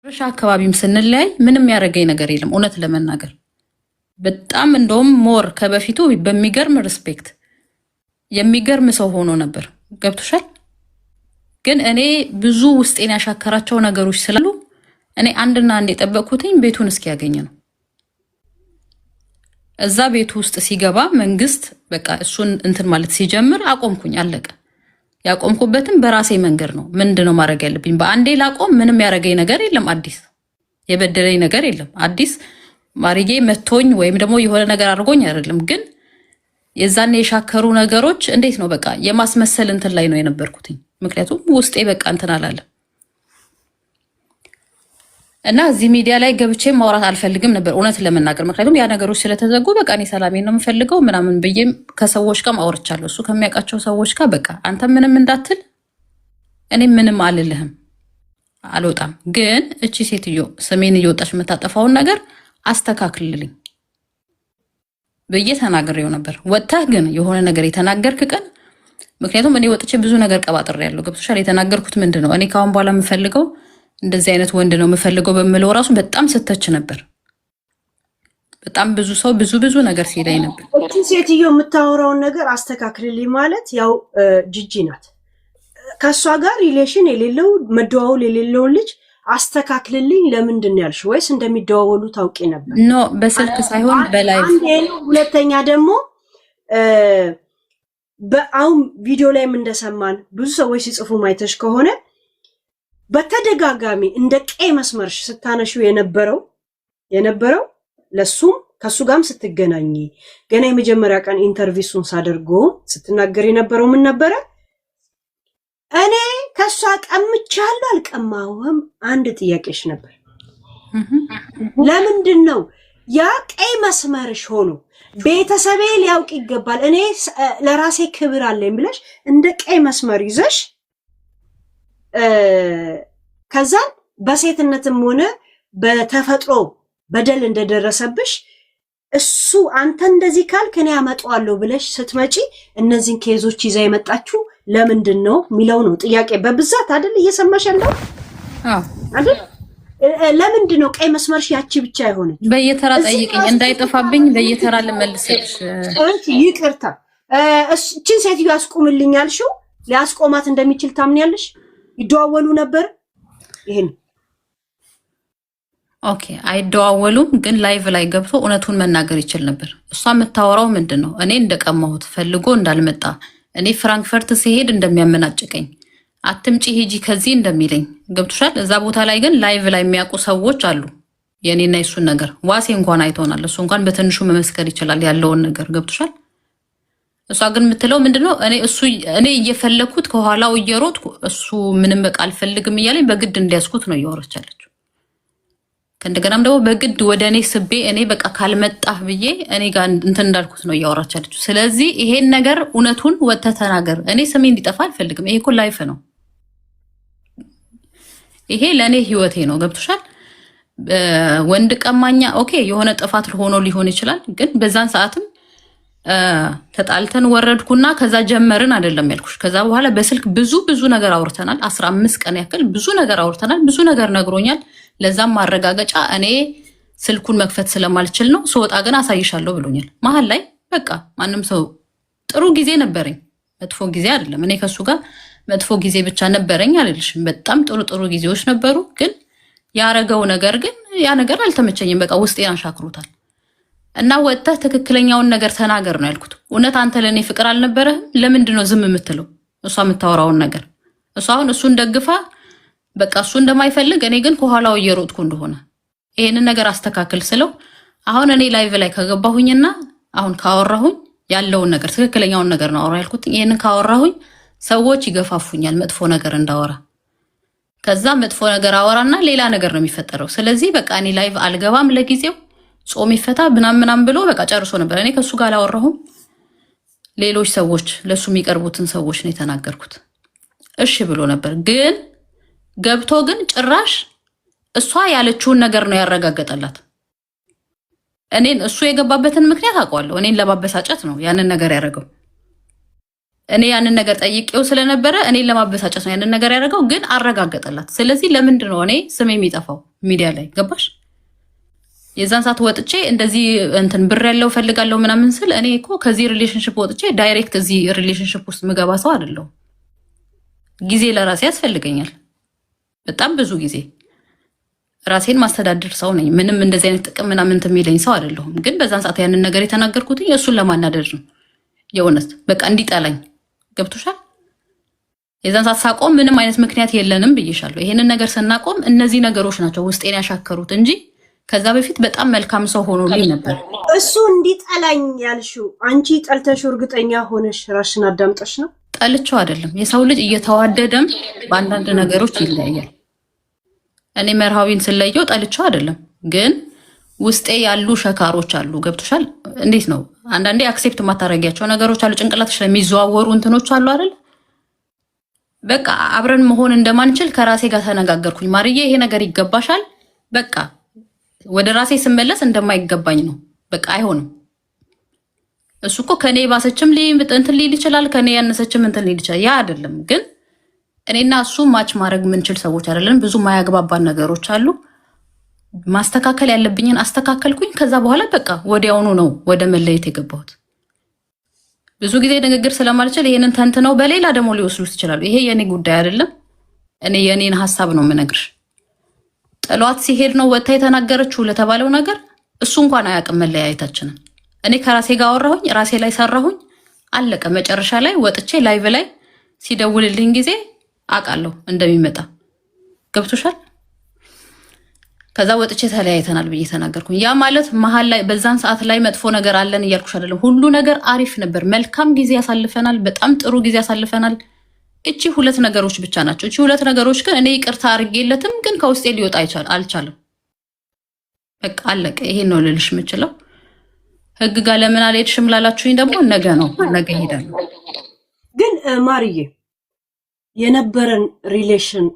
ርሻ አካባቢም ስንለያይ ምንም ያደረገኝ ነገር የለም። እውነት ለመናገር በጣም እንደውም ሞር ከበፊቱ በሚገርም ሪስፔክት የሚገርም ሰው ሆኖ ነበር። ገብቶሻል። ግን እኔ ብዙ ውስጤን ያሻከራቸው ነገሮች ስላሉ እኔ አንድና አንድ የጠበቅኩትኝ ቤቱን እስኪያገኝ ነው። እዛ ቤቱ ውስጥ ሲገባ መንግስት በቃ እሱን እንትን ማለት ሲጀምር አቆምኩኝ። አለቀ። ያቆምኩበትም በራሴ መንገድ ነው። ምንድነው ማድረግ ያለብኝ? በአንዴ ላቆም። ምንም ያደረገኝ ነገር የለም። አዲስ የበደለኝ ነገር የለም። አዲስ ማሪጌ መቶኝ ወይም ደግሞ የሆነ ነገር አድርጎኝ አይደለም። ግን የዛኔ የሻከሩ ነገሮች እንዴት ነው በቃ የማስመሰል እንትን ላይ ነው የነበርኩትኝ። ምክንያቱም ውስጤ በቃ እንትን አላለም እና እዚህ ሚዲያ ላይ ገብቼ ማውራት አልፈልግም ነበር እውነት ለመናገር። ምክንያቱም ያ ነገሮች ስለተዘጉ በቃ እኔ ሰላሜን ነው የምፈልገው ምናምን ብዬም ከሰዎች ጋር አውርቻለሁ። እሱ ከሚያውቃቸው ሰዎች ጋር በቃ አንተ ምንም እንዳትል እኔ ምንም አልልህም፣ አልወጣም። ግን እቺ ሴትዮ ስሜን እየወጣች የምታጠፋውን ነገር አስተካክልልኝ ብዬ ተናግሬው ነበር። ወጥተህ ግን የሆነ ነገር የተናገርክ ቀን ምክንያቱም እኔ ወጥቼ ብዙ ነገር ቀባጥሬያለሁ። ገብቶሻል። የተናገርኩት ምንድን ነው እኔ ካሁን በኋላ የምፈልገው እንደዚህ አይነት ወንድ ነው የምፈልገው በምለው ራሱ በጣም ስተች ነበር። በጣም ብዙ ሰው ብዙ ነገር ሲለኝ ነበር። እቺ ሴትዮ የምታወራውን ነገር አስተካክልልኝ ማለት ያው ጂጂ ናት። ከሷ ጋር ሪሌሽን የሌለው መደዋወል የሌለውን ልጅ አስተካክልልኝ ለምንድን ነው ያልሽ? ወይስ እንደሚደዋወሉ ታውቂ ነበር? ኖ በስልክ ሳይሆን በላይቭ። ሁለተኛ ደግሞ በአሁን ቪዲዮ ላይም እንደሰማን ብዙ ሰዎች ሲጽፉ ማይተሽ ከሆነ በተደጋጋሚ እንደ ቀይ መስመርሽ ስታነሺው የነበረው ለሱም ከሱ ጋርም ስትገናኝ ገና የመጀመሪያ ቀን ኢንተርቪውን ሳደርጎ ስትናገር የነበረው ምን ነበረ? እኔ ከሷ ቀምቻለሁ አልቀማሁም። አንድ ጥያቄሽ ነበር። ለምንድን ነው ያ ቀይ መስመርሽ ሆኖ ቤተሰቤ ሊያውቅ ይገባል እኔ ለራሴ ክብር አለኝ ብለሽ እንደ ቀይ መስመር ይዘሽ ከዛን በሴትነትም ሆነ በተፈጥሮ በደል እንደደረሰብሽ እሱ አንተ እንደዚህ ካልክ እኔ አመጣዋለሁ ብለሽ ስትመጪ እነዚህን ኬዞች ይዛ የመጣችሁ ለምንድን ነው የሚለው ነው ጥያቄ በብዛት አይደል? እየሰማሽ ያለው አይደል? ለምንድን ነው ቀይ መስመርሽ ያቺ ብቻ አይሆንም? በየተራ ጠይቅኝ እንዳይጠፋብኝ በየተራ ልመልስልሽ። ይቅርታ እቺን ሴትዮ ያስቆምልኝ ያልሽው ሊያስቆማት እንደሚችል ታምኛለሽ? ይደዋወሉ ነበር? ይሄን ኦኬ፣ አይደዋወሉም፣ ግን ላይቭ ላይ ገብቶ እውነቱን መናገር ይችል ነበር። እሷ የምታወራው ምንድን ነው? እኔ እንደቀማሁት ፈልጎ እንዳልመጣ እኔ ፍራንክፈርት ሲሄድ እንደሚያመናጭቀኝ አትምጪ ሂጂ ከዚህ እንደሚለኝ ገብቶሻል። እዛ ቦታ ላይ ግን ላይቭ ላይ የሚያውቁ ሰዎች አሉ። የኔና የሱን ነገር ዋሴ እንኳን አይቶናል። እሱ እንኳን በትንሹ መመስከር ይችላል ያለውን ነገር ገብቶሻል። እሷ ግን የምትለው ምንድነው? እኔ እየፈለኩት ከኋላው እየሮጥኩ እሱ ምንም በቃ አልፈልግም እያለኝ በግድ እንዲያስኩት ነው እያወራች ያለችው። ከእንደገናም ደግሞ በግድ ወደ እኔ ስቤ እኔ በቃ ካልመጣህ ብዬ እኔ ጋር እንትን እንዳልኩት ነው እያወራች ያለችው። ስለዚህ ይሄን ነገር እውነቱን ወጥተህ ተናገር። እኔ ስሜ እንዲጠፋ አልፈልግም። ይሄ እኮ ላይፍ ነው። ይሄ ለእኔ ህይወቴ ነው። ገብቶሻል። ወንድ ቀማኛ ኦኬ፣ የሆነ ጥፋት ሆኖ ሊሆን ይችላል። ግን በዛን ሰዓትም ተጣልተን ወረድኩና ከዛ ጀመርን አይደለም ያልኩሽ። ከዛ በኋላ በስልክ ብዙ ነገር አውርተናል። 15 ቀን ያክል ብዙ ነገር አውርተናል። ብዙ ነገር ነግሮኛል። ለዛም ማረጋገጫ እኔ ስልኩን መክፈት ስለማልችል ነው። ስወጣ ግን አሳይሻለሁ ብሎኛል። መሀል ላይ በቃ ማንም ሰው ጥሩ ጊዜ ነበረኝ፣ መጥፎ ጊዜ አይደለም። እኔ ከሱ ጋር መጥፎ ጊዜ ብቻ ነበረኝ አልልሽም። በጣም ጥሩ ጊዜዎች ነበሩ። ግን ያረገው ነገር ግን ያ ነገር አልተመቸኝም። በቃ ውስጤን አሻክሮታል። እና ወጥተህ ትክክለኛውን ነገር ተናገር ነው ያልኩት። እውነት አንተ ለእኔ ፍቅር አልነበረህም? ለምንድን ነው ዝም የምትለው? እሷ የምታወራውን ነገር እሷ አሁን እሱን ደግፋ በቃ እሱ እንደማይፈልግ እኔ ግን ከኋላው እየሮጥኩ እንደሆነ ይሄንን ነገር አስተካክል ስለው አሁን እኔ ላይቭ ላይ ከገባሁኝና አሁን ካወራሁኝ ያለውን ነገር ትክክለኛውን ነገር ነው አወራ ያልኩት። ይሄንን ካወራሁኝ ሰዎች ይገፋፉኛል መጥፎ ነገር እንዳወራ። ከዛ መጥፎ ነገር አወራና ሌላ ነገር ነው የሚፈጠረው። ስለዚህ በቃ እኔ ላይቭ አልገባም ለጊዜው ጾም ይፈታ ምናምን ብሎ በቃ ጨርሶ ነበር። እኔ ከሱ ጋር አላወራሁም። ሌሎች ሰዎች ለሱ የሚቀርቡትን ሰዎች ነው የተናገርኩት። እሺ ብሎ ነበር። ግን ገብቶ ግን ጭራሽ እሷ ያለችውን ነገር ነው ያረጋገጠላት። እኔን እሱ የገባበትን ምክንያት አውቀዋለሁ። እኔን ለማበሳጨት ነው ያንን ነገር ያደረገው። እኔ ያንን ነገር ጠይቄው ስለነበረ እኔን ለማበሳጨት ነው ያንን ነገር ያደረገው። ግን አረጋገጠላት። ስለዚህ ለምንድን ነው እኔ ስሜ የሚጠፋው? ሚዲያ ላይ ገባሽ? የዛን ሰዓት ወጥቼ እንደዚህ እንትን ብር ያለው ፈልጋለሁ ምናምን ስል እኔ እኮ ከዚህ ሪሌሽንሽፕ ወጥቼ ዳይሬክት እዚህ ሪሌሽንሽፕ ውስጥ ምገባ ሰው አይደለሁም። ጊዜ ለራሴ ያስፈልገኛል፣ በጣም ብዙ ጊዜ። ራሴን ማስተዳደር ሰው ነኝ። ምንም እንደዚህ አይነት ጥቅም ምናምን የሚለኝ ሰው አይደለሁም። ግን በዛን ሰዓት ያንን ነገር የተናገርኩት እሱን ለማናደድ ነው። የእውነት በቃ እንዲጠላኝ ገብቶሻል? የዛን ሰዓት ሳቆም ምንም አይነት ምክንያት የለንም ብዬሻለሁ። ይሄንን ነገር ስናቆም እነዚህ ነገሮች ናቸው ውስጤን ያሻከሩት እንጂ ከዛ በፊት በጣም መልካም ሰው ሆኖልኝ ነበር። እሱ እንዲጠላኝ ያልሽው አንቺ ጠልተሽው እርግጠኛ ሆነሽ ራስሽን አዳምጠሽ ነው? ጠልቼው አይደለም። የሰው ልጅ እየተዋደደም በአንዳንድ ነገሮች ይለያያል። እኔ መርሃዊን ስለየው ጠልቼው አይደለም፣ ግን ውስጤ ያሉ ሸካሮች አሉ። ገብቶሻል? እንዴት ነው አንዳንዴ አክሴፕት የማታረጊያቸው ነገሮች አሉ፣ ጭንቅላትሽ ላይ የሚዘዋወሩ እንትኖች አሉ አይደል? በቃ አብረን መሆን እንደማንችል ከራሴ ጋር ተነጋገርኩኝ። ማርዬ ይሄ ነገር ይገባሻል። በቃ ወደ ራሴ ስመለስ እንደማይገባኝ ነው። በቃ አይሆንም። እሱ እኮ ከኔ ባሰችም እንትን ሊል ይችላል፣ ከኔ ያነሰችም እንትን ሊል ይችላል። ያ አይደለም ግን እኔና እሱ ማች ማድረግ የምንችል ሰዎች አይደለን። ብዙ ማያግባባን ነገሮች አሉ። ማስተካከል ያለብኝን አስተካከልኩኝ። ከዛ በኋላ በቃ ወዲያውኑ ነው ወደ መለየት የገባሁት። ብዙ ጊዜ ንግግር ስለማልችል ይሄንን ተንትነው በሌላ ደግሞ ሊወስዱት ይችላሉ። ይሄ የኔ ጉዳይ አይደለም። እኔ የኔን ሀሳብ ነው የምነግርሽ። ጥሏት ሲሄድ ነው ወጥታ የተናገረችው ለተባለው ነገር እሱ እንኳን አያውቅም መለያየታችንን። እኔ ከራሴ ጋር አወራሁኝ፣ ራሴ ላይ ሰራሁኝ፣ አለቀ። መጨረሻ ላይ ወጥቼ ላይቭ ላይ ሲደውልልኝ ጊዜ አውቃለሁ እንደሚመጣ። ገብቶሻል? ከዛ ወጥቼ ተለያይተናል ብዬ ተናገርኩኝ። ያ ማለት መሀል ላይ በዛን ሰዓት ላይ መጥፎ ነገር አለን እያልኩሽ አይደለም። ሁሉ ነገር አሪፍ ነበር። መልካም ጊዜ ያሳልፈናል። በጣም ጥሩ ጊዜ ያሳልፈናል። እቺ ሁለት ነገሮች ብቻ ናቸው። እቺ ሁለት ነገሮች ግን እኔ ይቅርታ አድርጌለትም ግን ከውስጤ ሊወጣ አልቻለም። በቃ አለቀ። ይሄን ነው ልልሽ የምችለው። ህግ ጋር ለምን አልሄድሽም ላላችሁኝ ደግሞ ነገ ነው፣ ነገ ሄዳለሁ። ግን ማርዬ የነበረን ሪሌሽን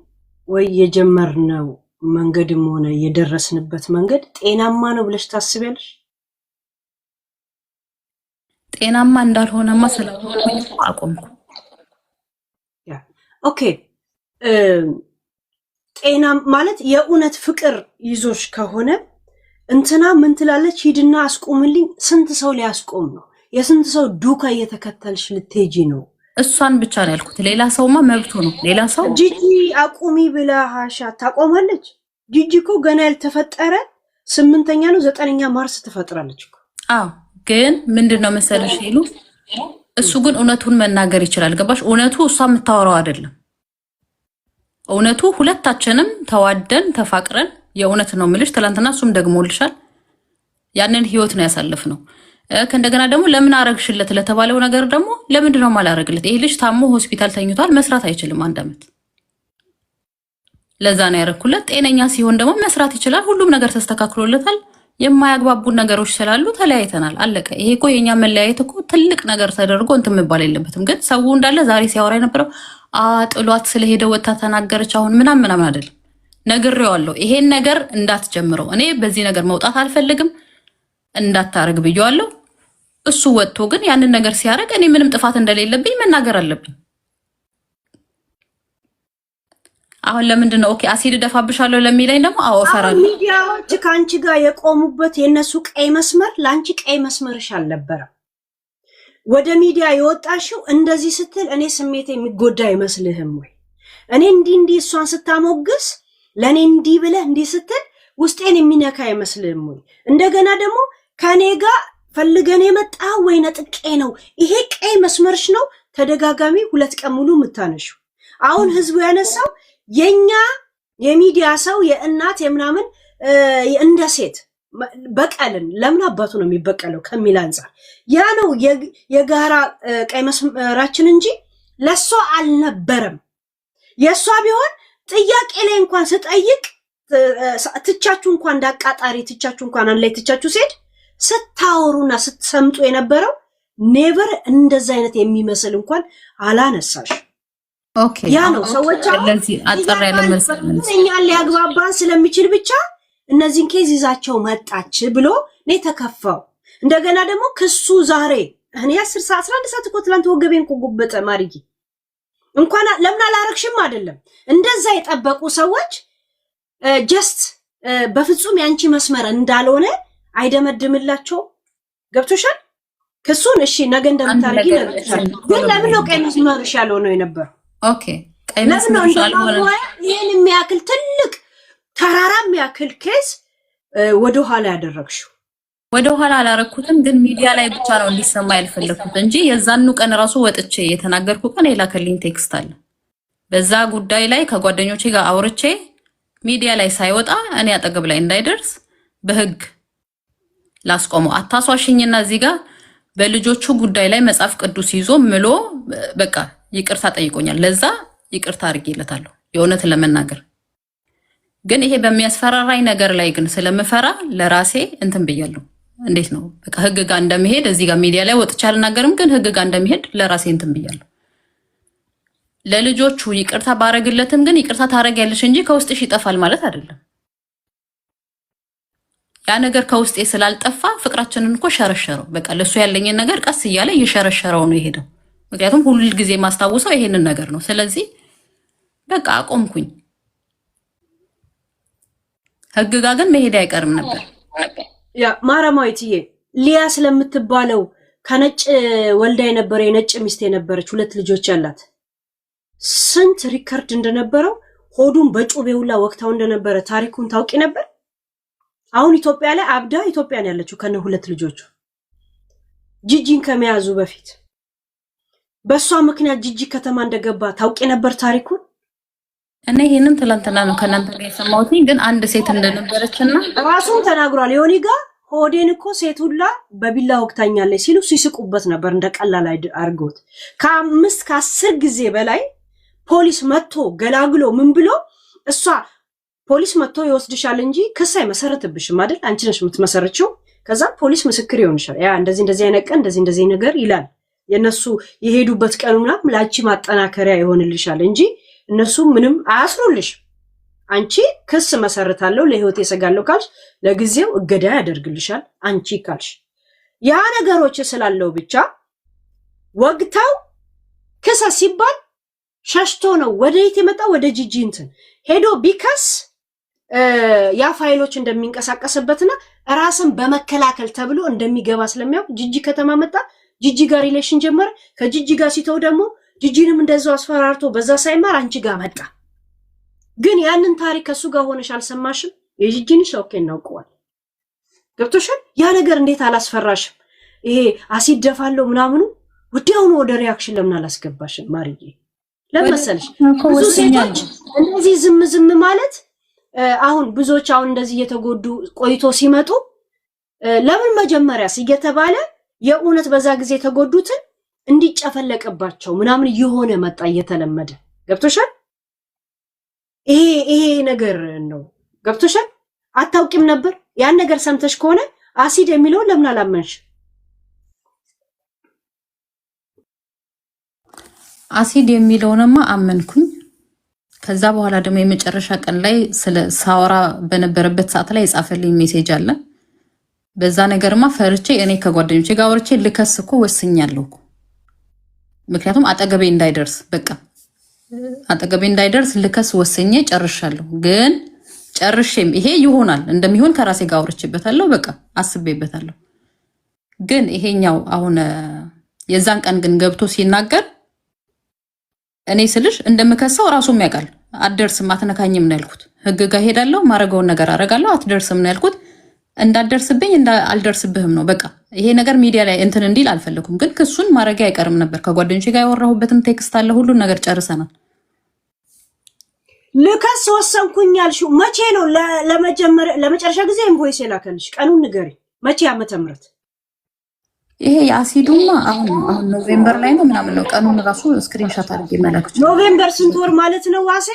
ወይ የጀመርነው መንገድም ሆነ የደረስንበት መንገድ ጤናማ ነው ብለሽ ታስቢያለሽ? ጤናማ እንዳልሆነማ ስላልሆነ አቆምኩ። ኦኬ ጤና ማለት የእውነት ፍቅር ይዞሽ ከሆነ እንትና ምን ትላለች? ሂድና አስቆምልኝ። ስንት ሰው ሊያስቆም ነው? የስንት ሰው ዱካ እየተከተልሽ ልትሄጂ ነው? እሷን ብቻ ነው ያልኩት። ሌላ ሰውማ መብቱ ነው። ሌላ ሰው ጂጂ አቁሚ ብላ ሀሻ ታቆማለች? ጂጂ እኮ ገና ያልተፈጠረ 8ኛ ነው 9ኛ ማርስ ትፈጥራለች እኮ። አዎ ግን ምንድነው መሰለሽ ሄሉ፣ እሱ ግን እውነቱን መናገር ይችላል። ገባሽ? እውነቱ እሷ የምታወራው አይደለም። እውነቱ ሁለታችንም ተዋደን ተፋቅረን፣ የእውነት ነው ምልሽ። ትላንትና እሱም ደግሞልሻል። ያንን ህይወት ነው ያሳለፍነው። ከእንደገና ደግሞ ለምን አረግሽለት ለተባለው ነገር ደግሞ ለምንድነው ማላረግለት? ይሄ ልጅ ታሞ ሆስፒታል ተኝቷል፣ መስራት አይችልም 1 ዓመት። ለዛ ነው ያረኩለት። ጤነኛ ሲሆን ደግሞ መስራት ይችላል። ሁሉም ነገር ተስተካክሎለታል። የማያግባቡን ነገሮች ስላሉ ተለያይተናል፣ አለቀ። ይሄ እኮ የኛ መለያየት እኮ ትልቅ ነገር ተደርጎ እንትን መባል የለበትም። ግን ሰው እንዳለ ዛሬ ሲያወራ የነበረው ጥሏት ስለሄደ ወታ ተናገረች አሁን ምናምን አይደለም። ነግሬዋለሁ፣ ይሄን ነገር እንዳትጀምረው። እኔ በዚህ ነገር መውጣት አልፈልግም እንዳታረግ ብየዋለሁ። እሱ ወጥቶ ግን ያንን ነገር ሲያረግ እኔ ምንም ጥፋት እንደሌለብኝ መናገር አለብኝ። አሁን ለምንድን ነው ኦኬ አሲድ ደፋብሻለሁ ለሚለኝ ደግሞ አወፈራለሁ። ሚዲያዎች ከአንቺ ጋር የቆሙበት የነሱ ቀይ መስመር ለአንቺ ቀይ መስመርሽ አልነበረም። ወደ ሚዲያ የወጣሽው እንደዚህ ስትል እኔ ስሜት የሚጎዳ አይመስልህም ወይ? እኔ እንዲህ እሷን ስታሞግስ ለእኔ እንዲህ ብለህ እንዲህ ስትል ውስጤን የሚነካ አይመስልህም ወይ? እንደገና ደግሞ ከኔ ጋር ፈልገን የመጣ ወይ ነጥቄ ነው ይሄ ቀይ መስመርሽ ነው። ተደጋጋሚ 2 ቀን ሙሉ የምታነሺው አሁን ህዝቡ ያነሳው የኛ የሚዲያ ሰው የእናት የምናምን እንደ ሴት በቀልን ለምን አባቱ ነው የሚበቀለው ከሚል አንፃር ያ ነው የጋራ ቀይ መስመራችን እንጂ ለሷ አልነበረም። የሷ ቢሆን ጥያቄ ላይ እንኳን ስጠይቅ ትቻችሁ እንኳን እንዳቃጣሪ ትቻችሁ እንኳን አንላይ ትቻችሁ ሴት ስታወሩና ስትሰምጡ የነበረው ኔቨር እንደዛ አይነት የሚመስል እንኳን አላነሳሽ። ኦኬ ያ ነው ሰዎች ለዚህ አጠር ያለ መልስ እኛን ሊያግባባን ስለሚችል ብቻ እነዚህን ኬዝ ይዛቸው መጣች ብሎ ነው ተከፋው። እንደገና ደግሞ ክሱ ዛሬ እኔ 10 ሰዓት 11 ሰዓት እኮ ትላንት ወገቤን ቆጎበጠ። ማርዬ እንኳን ለምን አላረክሽም አይደለም እንደዛ የጠበቁ ሰዎች ጀስት በፍጹም ያንቺ መስመር እንዳልሆነ አይደመድምላቸው። ገብቶሻል? ክሱን እሺ ነገ እንደምታርጊ ነግረሻል። ግን ለምን ነው ቀይ መስመርሽ ያልሆነው የነበረው? ኦኬ ቀይ መስመርሽ ያልሆነው ይሄን የሚያክል ትልቅ ተራራ የሚያክል ኬስ ወደ ኋላ ያደረግሽው? ወደ ኋላ አላረኩትም፣ ግን ሚዲያ ላይ ብቻ ነው እንዲሰማ ያልፈለኩት እንጂ የዛኑ ቀን ራሱ ወጥቼ የተናገርኩ ቀን የላከልኝ ቴክስት አለ። በዛ ጉዳይ ላይ ከጓደኞቼ ጋር አውርቼ ሚዲያ ላይ ሳይወጣ እኔ አጠገብ ላይ እንዳይደርስ በህግ ላስቆመው። አታሷሽኝና እዚህ ጋር በልጆቹ ጉዳይ ላይ መጽሐፍ ቅዱስ ይዞ ምሎ በቃ ይቅርታ ጠይቆኛል። ለዛ ይቅርታ አድርጌለታለሁ የእውነት ለመናገር። ግን ይሄ በሚያስፈራራኝ ነገር ላይ ግን ስለምፈራ ለራሴ እንትን ብያለሁ። እንዴት ነው በቃ ህግ ጋር እንደሚሄድ እዚህ ጋር ሚዲያ ላይ ወጥቼ አልናገርም፣ ግን ህግ ጋር እንደሚሄድ ለራሴ እንትን ብያለሁ። ለልጆቹ ይቅርታ ባረግለትም ግን ይቅርታ ታረጊያለሽ እንጂ ከውስጥሽ ይጠፋል ማለት አይደለም። ያ ነገር ከውስጤ ስላልጠፋ ፍቅራችንን እኮ ሸረሸረው። በቃ ለሱ ያለኝን ነገር ቀስ እያለ እየሸረሸረው ነው የሄደው። ምክንያቱም ሁሉ ጊዜ ማስታውሰው ይሄንን ነገር ነው። ስለዚህ በቃ አቆምኩኝ። ህግ ጋር ግን መሄድ አይቀርም ነበር። ያ ማረማዊትዬ ሊያ ስለምትባለው ከነጭ ወልዳ የነበረ የነጭ ሚስት የነበረች 2 ልጆች ያላት ስንት ሪከርድ እንደነበረው ሆዱን በጩቤ ሁላ ወቅታው እንደነበረ ታሪኩን ታውቂ ነበር? አሁን ኢትዮጵያ ላይ አብዳ ኢትዮጵያ ነው ያለችው ከነ 2 ልጆቹ ጂጂን ከመያዙ በፊት በሷ ምክንያት ጂጂ ከተማ እንደገባ ታውቂ ነበር ታሪኩን? እኔ ይሄንን ትላንትና ነው ከናንተ ጋር የሰማሁት። ግን አንድ ሴት እንደነበረችና ራሱን ተናግሯል። ዮኒ ጋር ሆዴን እኮ ሴት ሁላ በቢላ ወቅታኛለች ሲሉ ሲስቁበት ነበር እንደቀላል አድርገውት። ከ5 ከ10 ጊዜ በላይ ፖሊስ መጥቶ ገላግሎ ምን ብሎ እሷ ፖሊስ መጥቶ ይወስድሻል እንጂ ክስ አይመሰረትብሽም አይደል? አንቺ ነሽ የምትመሰርችው። ከዛ ፖሊስ ምስክር ይሆንሻል። ያ እንደዚህ አይነት ቀን እንደዚህ ነገር ይላል። የነሱ የሄዱበት ቀን ምናምን ላንቺ ማጠናከሪያ ይሆንልሻል እንጂ እነሱ ምንም አያስሩልሽ። አንቺ ክስ መሰረታለሁ ለህይወት የሰጋለሁ ካልሽ ለጊዜው እገዳ ያደርግልሻል። አንቺ ካልሽ ያ ነገሮች ስላለው ብቻ ወግታው ክስ ሲባል ሸሽቶ ነው ወደየት የመጣው ወደ ጂጂ እንትን ሄዶ ቢከስ ያ ፋይሎች እንደሚንቀሳቀስበትና ራስን በመከላከል ተብሎ እንደሚገባ ስለሚያውቅ ጂጂ ከተማ መጣ። ጂጂ ጋር ሪሌሽን ጀመረ። ከጂጂ ጋር ሲተው ደግሞ ጂጂንም እንደዛው አስፈራርቶ በዛ ሳይማር አንቺ ጋር መጣ። ግን ያንን ታሪክ ከሱ ጋር ሆነሽ አልሰማሽም? የጂጂን ኦኬ እናውቀዋል። ገብቶሻል? ያ ነገር እንዴት አላስፈራሽም? ይሄ አሲድ ደፋለው ምናምኑ ወዲያውኑ ወደ ሪያክሽን ለምን አላስገባሽም? ማርዬ ለመሰልሽ ብዙ ሴቶች እንደዚህ ዝም ማለት አሁን ብዙዎች አሁን እንደዚህ እየተጎዱ ቆይቶ ሲመጡ ለምን መጀመሪያስ እየተባለ የእውነት በዛ ጊዜ የተጎዱትን እንዲጨፈለቅባቸው ምናምን እየሆነ መጣ እየተለመደ። ገብቶሻል? ይሄ ነገር ነው። ገብቶሻል? አታውቂም ነበር? ያን ነገር ሰምተሽ ከሆነ አሲድ የሚለውን ለምን አላመንሽ? አሲድ የሚለውንማ አመንኩኝ። ከዛ በኋላ ደግሞ የመጨረሻ ቀን ላይ ስለ ሳወራ በነበረበት ሰዓት ላይ የጻፈልኝ ሜሴጅ አለ። በዛ ነገርማ ፈርቼ እኔ ከጓደኞቼ ጋር አውርቼ ልከስ እኮ ወስኛለሁ። ምክንያቱም አጠገቤ እንዳይደርስ በቃ አጠገቤ እንዳይደርስ ልከስ ወስኜ ጨርሻለሁ። ግን ጨርሼም ይሄ ይሆናል እንደሚሆን ከራሴ ጋር አውርቼበታለሁ። በቃ አስቤበታለሁ። ግን ይሄኛው አሁን የዛን ቀን ግን ገብቶ ሲናገር እኔ ስልሽ እንደምከሰው ራሱም ያውቃል። አትደርስም አትነካኝም ነው ያልኩት። ህግ ጋር ሄዳለሁ፣ ማረገውን ነገር አረጋለሁ። አትደርስም ነው ያልኩት። እንዳደርስብኝ አልደርስብህም ነው በቃ። ይሄ ነገር ሚዲያ ላይ እንትን እንዲል አልፈለኩም። ግን ክሱን ማረጋ አይቀርም ነበር። ከጓደኞቼ ጋር ያወራሁበትም ቴክስት አለ። ሁሉን ነገር ጨርሰናል። ልከስ ወሰንኩኝ ያልሽው መቼ ነው? ለመጨረሻ ጊዜ ኢንቮይስ የላከልሽ ቀኑን ንገሪ። መቼ ዓመተ ምህረት? ይሄ የአሲዱማ አሁን ኖቬምበር ላይ ነው ምናምን ነው። ቀኑን ራሱ ስክሪንሾት አድርጌ መላክ ይችላል። ኖቬምበር ስንት ወር ማለት ነው ዋሴ?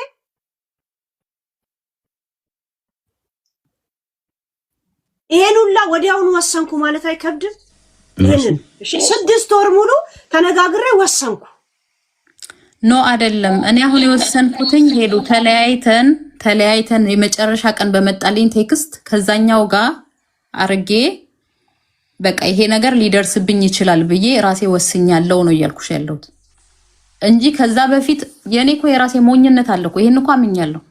ይሄን ሁላ ወዲያውኑ ወሰንኩ ማለት አይከብድም? ይሄንን እሺ 6 ወር ሙሉ ተነጋግሬ ወሰንኩ። ኖ አይደለም። እኔ አሁን የወሰንኩትኝ ሄዱ ተለያይተን የመጨረሻ ቀን በመጣልኝ ቴክስት ከዛኛው ጋር አርጌ በቃ ይሄ ነገር ሊደርስብኝ ይችላል ብዬ ራሴ ወስኛለሁ ነው እያልኩሽ ያለሁት እንጂ ከዛ በፊት የኔ እኮ የራሴ ሞኝነት አለ እኮ። ይሄን እኮ አምኛለሁ።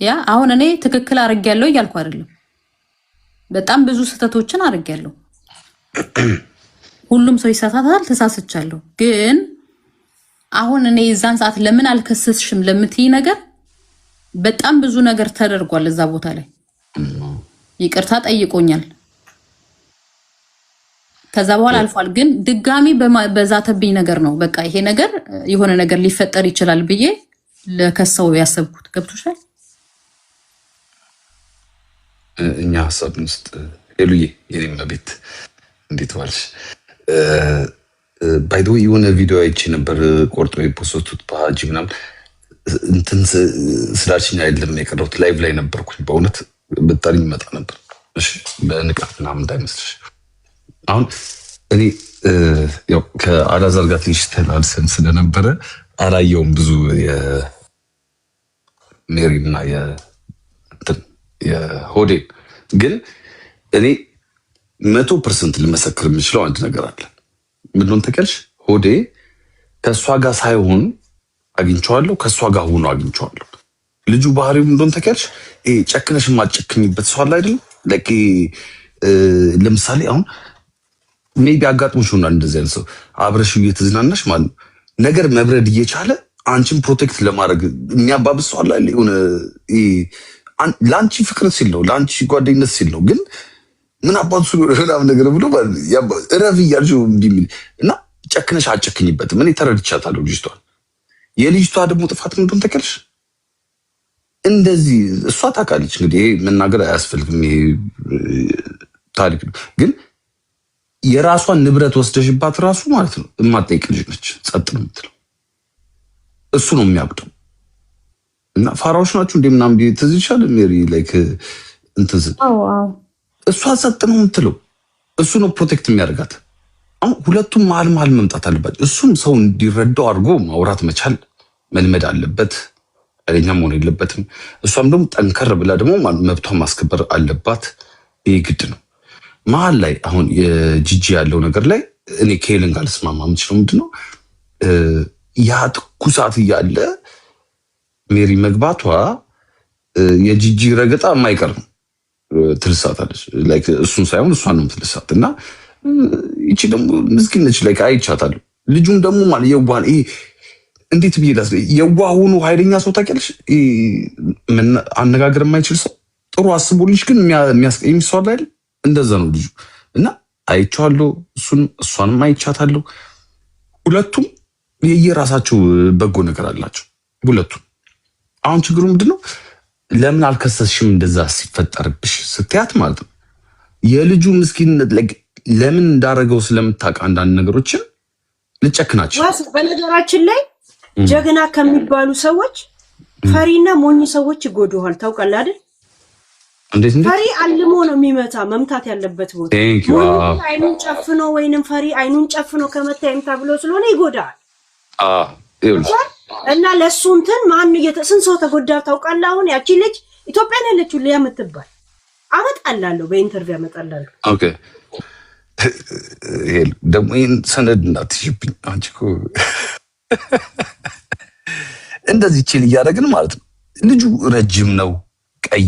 ያ አሁን እኔ ትክክል አድርጌያለሁ እያልኩ አይደለም። በጣም ብዙ ስህተቶችን አድርጌያለሁ። ሁሉም ሰው ይሳሳታል፣ ተሳስቻለሁ። ግን አሁን እኔ የዛን ሰዓት ለምን አልከሰስሽም ለምትይ ነገር በጣም ብዙ ነገር ተደርጓል። እዛ ቦታ ላይ ይቅርታ ጠይቆኛል። ከዛ በኋላ አልፏል። ግን ድጋሚ በዛተብኝ ነገር ነው በቃ ይሄ ነገር የሆነ ነገር ሊፈጠር ይችላል ብዬ ለከሰው ያሰብኩት። ገብቶሻል? እኛ ሀሳብ ውስጥ ሄሉዬ የኔም ቤት እንዴት ዋልሽ? ባይዶ የሆነ ቪዲዮ አይቼ ነበር ቆርጦ የፖስቱት በሀጂ ምናምን እንትን ስላልሽኝ አይደለም የቀረሁት ላይቭ ላይ ነበርኩኝ። በእውነት ብታሪኝ ይመጣ ነበር። እሺ በንቃት ምናምን እንዳይመስልሽ። አሁን እኔ ያው ከአላዛር ጋር ትንሽ ተላልሰን ስለነበረ አላየውም ብዙ የሜሪና የሆዴን ግን እኔ 100% ልመሰክር የምችለው አንድ ነገር አለ። ምንድነው ተከልሽ? ሆዴ ከእሷ ጋር ሳይሆን አግኝቼዋለሁ፣ ከእሷ ጋር ሆኖ አግኝቼዋለሁ። ልጁ ባህሪው ምንድነው ተከልሽ? ጨክነሽ የማትጨክኝበት ሰው አለ አይደል? ለምሳሌ አሁን ሜቢ አጋጥሞሽ ይሆናል እንደዚህ አይነት ሰው አብረሽ እየተዝናናሽ ማለት ነው ነገር መብረድ እየቻለ አንቺን ፕሮቴክት ለማድረግ የሚያባብስ ሰው አለ የሆነ ለአንቺ ፍቅር ሲል ነው፣ ለአንቺ ጓደኝነት ሲል ነው። ግን ምን አባቱ ምናምን ነገር ብሎ እረፍ እያልሽው እንዲህ የሚል እና ጨክነሽ አጨክኝበትም። እኔ ተረድቻታለሁ ልጅቷን። የልጅቷ ደግሞ ጥፋት ምንድን ተከልሽ? እንደዚህ እሷ ታውቃለች። እንግዲህ ይሄ መናገር አያስፈልግም፣ ይሄ ታሪክ ነው። ግን የራሷን ንብረት ወስደሽባት ራሱ ማለት ነው የማትጠይቅ ልጅ ነች። ጸጥ ነው የምትለው። እሱ ነው የሚያብደው። እና ፋራዎች ናችሁ እንደ ምናምን ትዝ ይችላል ሜሪ ላይክ እንትን እሷ ጸጥ ነው የምትለው። እሱ ነው ፕሮቴክት የሚያደርጋት። አሁን ሁለቱም መሀል መምጣት አለባቸው። እሱም ሰው እንዲረዳው አድርጎ ማውራት መቻል መልመድ አለበት። ኃይለኛ መሆን የለበትም። እሷም ደግሞ ጠንከር ብላ ደግሞ መብቷን ማስከበር አለባት። ይህ ግድ ነው። መሀል ላይ አሁን የጂጂ ያለው ነገር ላይ እኔ ከሄለን ጋር ልስማማ የምችለው ምንድነው ያ ትኩሳት እያለ ሜሪ መግባቷ የጂጂ ረገጣ የማይቀር ነው። ትልሳታለች ላይክ እሱን ሳይሆን እሷን ነው ትልሳት። እና ይቺ ደግሞ ምስኪን ነች ላይክ አይቻታለሁ። ልጁም ደግሞ ማለት የዋህ እንዴት ብዬ ላስ የዋሁኑ ኃይለኛ ሰው ታውቂያለሽ? አነጋገር የማይችል ሰው ጥሩ አስቦልሽ ግን የሚያስቀይም ሰው አይደል? እንደዛ ነው ልጁ። እና አይቻለሁ፣ እሷንም አይቻታለሁ። ሁለቱም የየራሳቸው በጎ ነገር አላቸው ሁለቱም። አሁን ችግሩ ምንድነው? ለምን አልከሰስሽም እንደዛ ሲፈጠርብሽ ስትያት ማለት ነው የልጁ ምስኪንነት ለምን እንዳረገው ስለምታውቅ አንዳንድ ነገሮችን ልጨክናቸው። በነገራችን ላይ ጀግና ከሚባሉ ሰዎች ፈሪና ሞኝ ሰዎች ይጎዱሃል። ታውቃለህ አይደል? እንዴት ፈሪ አልሞ ነው የሚመታ መምታት ያለበት ቦታ። አይኑን ጨፍኖ ወይንም ፈሪ አይኑን ጨፍኖ ከመታ ይምታ ብሎ ስለሆነ ይጎዳል። እና ለሱ እንትን ማን ስንት ሰው ተጎዳ ታውቃለህ? አሁን ያቺ ልጅ ኢትዮጵያ ነው ያለችው ሊያ የምትባል አመጣላለሁ፣ በኢንተርቪው አመጣላለሁ። ኦኬ ደግሞ ይሄን ሰነድ እንዳትሽብኝ አንቺ እኮ እንደዚህ ቺል እያደረግን ማለት ነው። ልጁ ረጅም ነው ቀይ